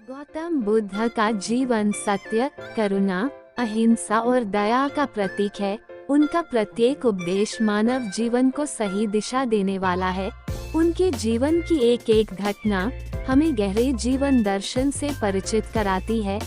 गौतम बुद्ध का जीवन सत्य, करुणा, अहिंसा और दया का प्रतीक है। उनका प्रत्येक उपदेश मानव जीवन को सही दिशा देने वाला है। उनके जीवन की एक एक घटना हमें गहरे जीवन दर्शन से परिचित कराती है।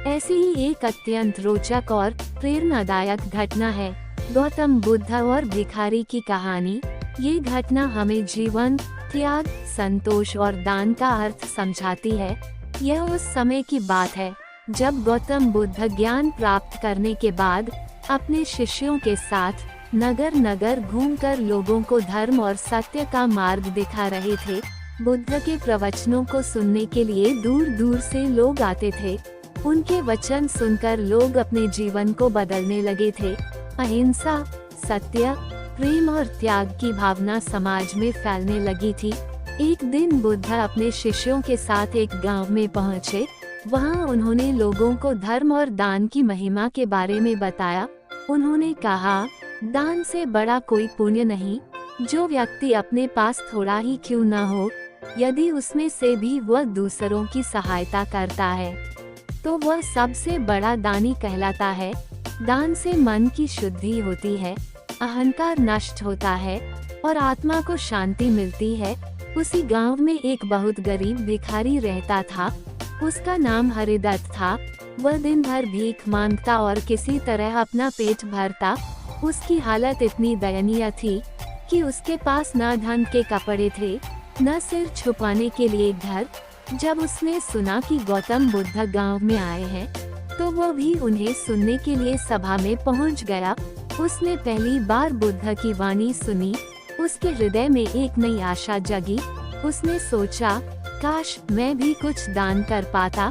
ऐसी ही एक अत्यंत रोचक और प्रेरणादायक घटना है गौतम बुद्ध और भिखारी की कहानी। ये घटना हमें जीवन, त्याग, संतोष और दान का अर्थ समझाती है। यह उस समय की बात है जब गौतम बुद्ध ज्ञान प्राप्त करने के बाद अपने शिष्यों के साथ नगर नगर घूमकर लोगों को धर्म और सत्य का मार्ग दिखा रहे थे। बुद्ध के प्रवचनों को सुनने के लिए दूर दूर से लोग आते थे। उनके वचन सुनकर लोग अपने जीवन को बदलने लगे थे। अहिंसा, सत्य, प्रेम और त्याग की भावना समाज में फैलने लगी थी। एक दिन बुद्ध अपने शिष्यों के साथ एक गांव में पहुंचे। वहां उन्होंने लोगों को धर्म और दान की महिमा के बारे में बताया। उन्होंने कहा, दान से बड़ा कोई पुण्य नहीं। जो व्यक्ति अपने पास थोड़ा ही क्यों न हो, यदि उसमें से भी वह दूसरों की सहायता करता है, तो वह सबसे बड़ा दानी कहलाता है। दान से मन की शुद्धि होती है, अहंकार नष्ट होता है और आत्मा को शांति मिलती है। उसी गांव में एक बहुत गरीब भिखारी रहता था। उसका नाम हरिदत्त था। वह दिन भर भीख मांगता और किसी तरह अपना पेट भरता। उसकी हालत इतनी दयनीय थी कि उसके पास न ढंग के कपड़े थे, न सिर छुपाने के लिए घर। जब उसने सुना कि गौतम बुद्ध गांव में आए हैं, तो वो भी उन्हें सुनने के लिए सभा में पहुंच गया। उसने पहली बार बुद्ध की वाणी सुनी। उसके हृदय में एक नई आशा जगी। उसने सोचा, काश मैं भी कुछ दान कर पाता,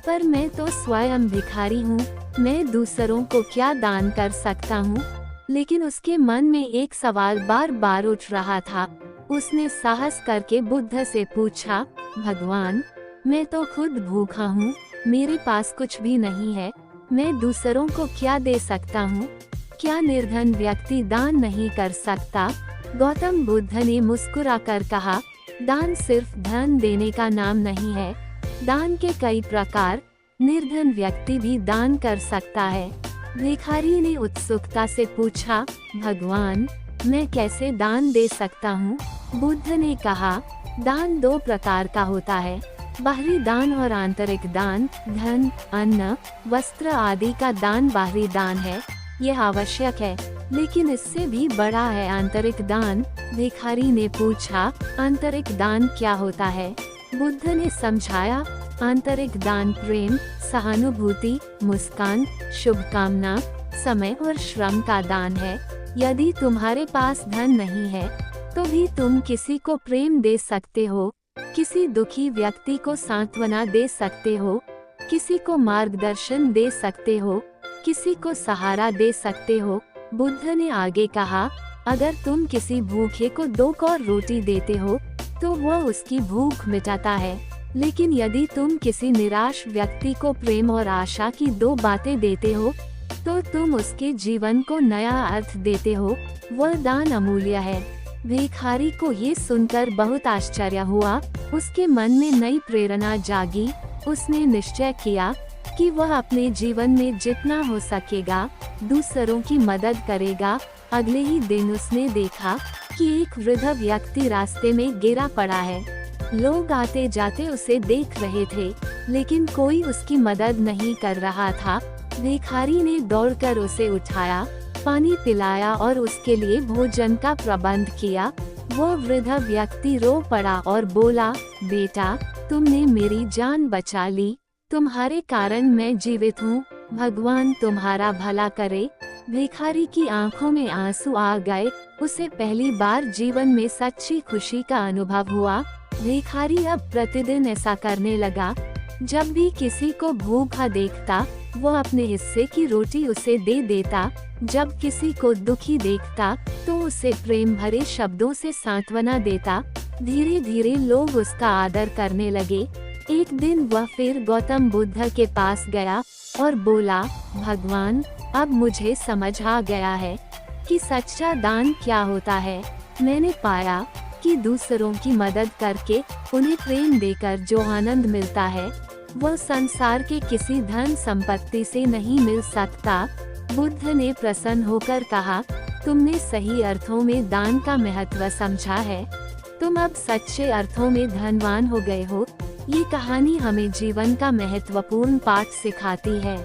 पर मैं तो स्वयं भिखारी हूँ। मैं दूसरों को क्या दान कर सकता हूँ? लेकिन उसके मन में एक सवाल बार बार उठ रहा था। उसने साहस करके बुद्ध से पूछा, भगवान, मैं तो खुद भूखा हूँ, मेरे पास कुछ भी नहीं है। मैं दूसरों को क्या दे सकता हूँ? क्या निर्धन व्यक्ति दान नहीं कर सकता? गौतम बुद्ध ने मुस्कुराकर कहा, दान सिर्फ धन देने का नाम नहीं है। दान के कई प्रकार, निर्धन व्यक्ति भी दान कर सकता है। भिखारी ने उत्सुकता से पूछा, भगवान, मैं कैसे दान दे सकता हूँ? बुद्ध ने कहा, दान दो प्रकार का होता है, बाहरी दान और आंतरिक दान। धन, अन्न, वस्त्र आदि का दान बाहरी दान है, यह आवश्यक है, लेकिन इससे भी बड़ा है आंतरिक दान। भिखारी ने पूछा, आंतरिक दान क्या होता है? बुद्ध ने समझाया, आंतरिक दान प्रेम, सहानुभूति, मुस्कान, शुभकामना, समय और श्रम का दान है। यदि तुम्हारे पास धन नहीं है, तो भी तुम किसी को प्रेम दे सकते हो, किसी दुखी व्यक्ति को सांत्वना दे सकते हो, किसी को मार्गदर्शन दे सकते हो, किसी को सहारा दे सकते हो। बुद्ध ने आगे कहा, अगर तुम किसी भूखे को 2 कौर रोटी देते हो, तो वह उसकी भूख मिटाता है। लेकिन यदि तुम किसी निराश व्यक्ति को प्रेम और आशा की 2 बातें देते हो, तो तुम उसके जीवन को नया अर्थ देते हो। वह दान अमूल्य है। भिखारी को ये सुनकर बहुत आश्चर्य हुआ। उसके मन में नई प्रेरणा जागी। उसने निश्चय किया कि वह अपने जीवन में जितना हो सकेगा दूसरों की मदद करेगा। अगले ही दिन उसने देखा कि एक वृद्ध व्यक्ति रास्ते में गिरा पड़ा है। लोग आते जाते उसे देख रहे थे, लेकिन कोई उसकी मदद नहीं कर रहा था। भिखारी ने दौड़कर उसे उठाया, पानी पिलाया और उसके लिए भोजन का प्रबंध किया। वो वृद्ध व्यक्ति रो पड़ा और बोला, बेटा, तुमने मेरी जान बचा ली। तुम्हारे कारण मैं जीवित हूँ। भगवान तुम्हारा भला करे। भिखारी की आंखों में आंसू आ गए। उसे पहली बार जीवन में सच्ची खुशी का अनुभव हुआ। भिखारी अब प्रतिदिन ऐसा करने लगा। जब भी किसी को भूखा देखता, वो अपने हिस्से की रोटी उसे दे देता। जब किसी को दुखी देखता, तो उसे प्रेम भरे शब्दों से सांत्वना देता। धीरे धीरे लोग उसका आदर करने लगे। एक दिन वह फिर गौतम बुद्ध के पास गया और बोला, भगवान, अब मुझे समझ आ गया है कि सच्चा दान क्या होता है। मैंने पाया कि दूसरों की मदद करके, उन्हें प्रेम देकर जो आनंद मिलता है, वह संसार के किसी धन संपत्ति से नहीं मिल सकता। बुद्ध ने प्रसन्न होकर कहा, तुमने सही अर्थों में दान का महत्व समझा है। तुम अब सच्चे अर्थों में धनवान हो गए हो। ये कहानी हमें जीवन का महत्वपूर्ण पाठ सिखाती है।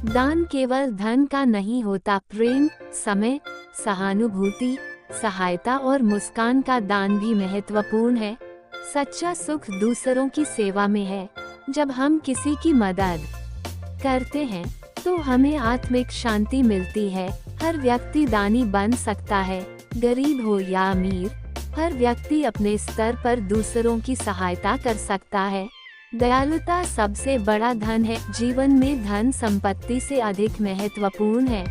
दान केवल धन का नहीं होता, प्रेम, समय, सहानुभूति, सहायता और मुस्कान का दान भी महत्वपूर्ण है। सच्चा सुख दूसरों की सेवा में है। जब हम किसी की मदद करते हैं तो हमें आत्मिक शांति मिलती है। हर व्यक्ति दानी बन सकता है, गरीब हो या अमीर। हर व्यक्ति अपने स्तर पर दूसरों की सहायता कर सकता है। दयालुता सबसे बड़ा धन है, जीवन में धन संपत्ति से अधिक महत्वपूर्ण है।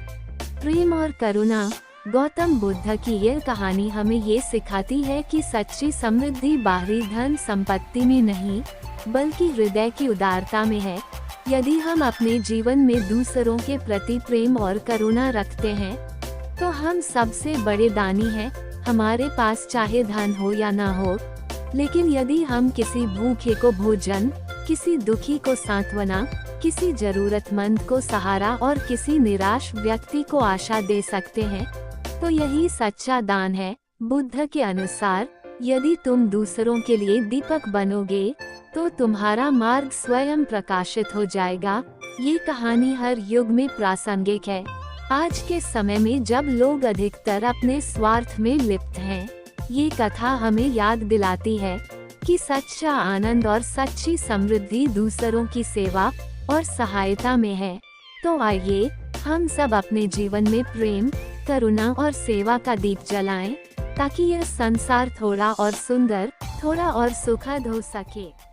प्रेम और करुणा। गौतम बुद्ध की यह कहानी हमें ये सिखाती है कि सच्ची समृद्धि बाहरी धन संपत्ति में नहीं, बल्कि हृदय की उदारता में है। यदि हम अपने जीवन में दूसरों के प्रति प्रेम और करुणा रखते हैं, तो हम सबसे बड़े दानी हैं। हमारे पास चाहे धन हो या ना हो, लेकिन यदि हम किसी भूखे को भोजन, किसी दुखी को सांत्वना, किसी जरूरतमंद को सहारा और किसी निराश व्यक्ति को आशा दे सकते हैं, तो यही सच्चा दान है। बुद्ध के अनुसार, यदि तुम दूसरों के लिए दीपक बनोगे, तो तुम्हारा मार्ग स्वयं प्रकाशित हो जाएगा। ये कहानी हर युग में प्रासंगिक है। आज के समय में जब लोग अधिकतर अपने स्वार्थ में लिप्त हैं, ये कथा हमें याद दिलाती है कि सच्चा आनंद और सच्ची समृद्धि दूसरों की सेवा और सहायता में है। तो आइए हम सब अपने जीवन में प्रेम, करुणा और सेवा का दीप जलाएं, ताकि यह संसार थोड़ा और सुंदर, थोड़ा और सुखद हो सके।